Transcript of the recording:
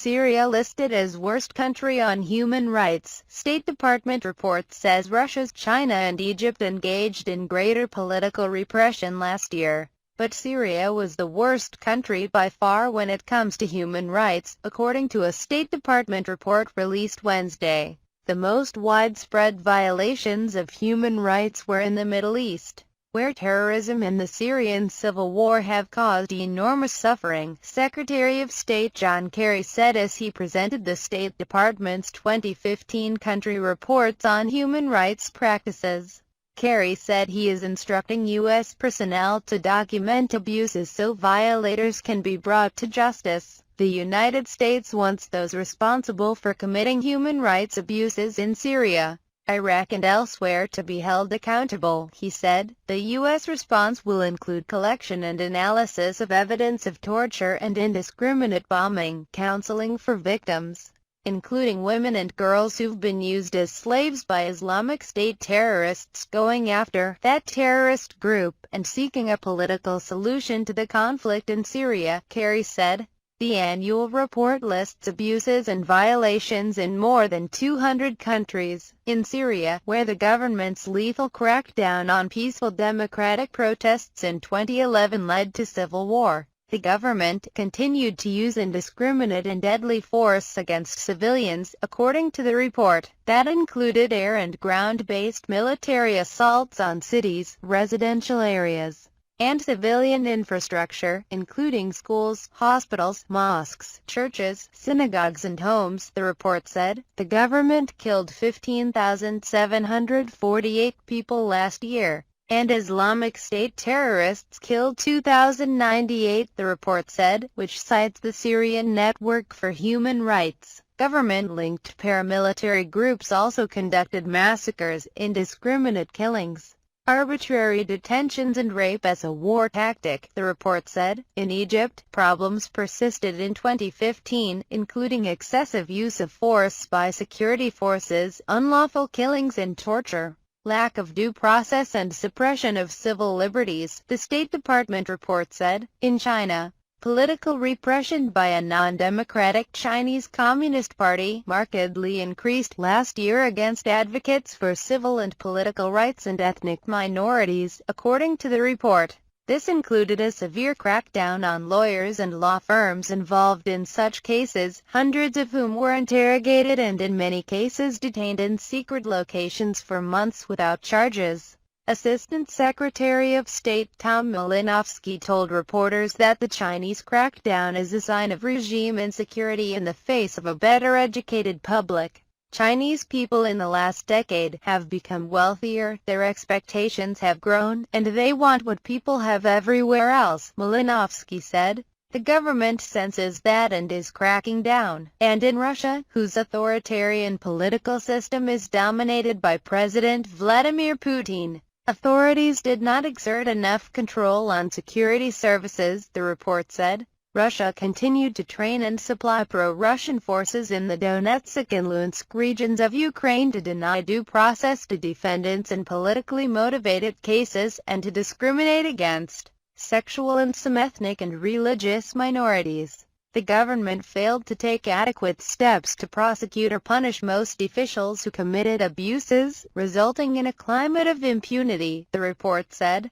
Syria listed as worst country on human rights. State Department report says Russia, China and Egypt engaged in greater political repression last year, but Syria was the worst country by far when it comes to human rights, according to a State Department report released Wednesday. The most widespread violations of human rights were in the Middle East, where terrorism and the Syrian civil war have caused enormous suffering, Secretary of State John Kerry said as he presented the State Department's 2015 country reports on human rights practices. Kerry said he is instructing U.S. personnel to document abuses so violators can be brought to justice. The United States wants those responsible for committing human rights abuses in Syria, Iraq and elsewhere to be held accountable, he said. The U.S. response will include collection and analysis of evidence of torture and indiscriminate bombing, counseling for victims, including women and girls who've been used as slaves by Islamic State terrorists, going after that terrorist group, and seeking a political solution to the conflict in Syria, Kerry said. The annual report lists abuses and violations in more than 200 countries. In Syria, where the government's lethal crackdown on peaceful democratic protests in 2011 led to civil war, the government continued to use indiscriminate and deadly force against civilians, according to the report. That included air and ground-based military assaults on cities, residential areas, and civilian infrastructure, including schools, hospitals, mosques, churches, synagogues and homes, the report said. The government killed 15,748 people last year, and Islamic State terrorists killed 2,098, the report said, which cites the Syrian Network for Human Rights. Government-linked paramilitary groups also conducted massacres, indiscriminate killings, arbitrary detentions and rape as a war tactic, the report said. In Egypt, problems persisted in 2015, including excessive use of force by security forces, unlawful killings and torture, lack of due process and suppression of civil liberties, the State Department report said. In China, political repression by a non-democratic Chinese Communist Party markedly increased last year against advocates for civil and political rights and ethnic minorities, according to the report. This included a severe crackdown on lawyers and law firms involved in such cases, hundreds of whom were interrogated and in many cases detained in secret locations for months without charges. Assistant Secretary of State Tom Malinowski told reporters that the Chinese crackdown is a sign of regime insecurity in the face of a better educated public. Chinese people in the last decade have become wealthier, their expectations have grown, and they want what people have everywhere else, Malinowski said. The government senses that and is cracking down. And in Russia, whose authoritarian political system is dominated by President Vladimir Putin, authorities did not exert enough control on security services, the report said. Russia continued to train and supply pro-Russian forces in the Donetsk and Luhansk regions of Ukraine to deny due process to defendants in politically motivated cases and to discriminate against sexual and some ethnic and religious minorities. The government failed to take adequate steps to prosecute or punish most officials who committed abuses, resulting in a climate of impunity, the report said.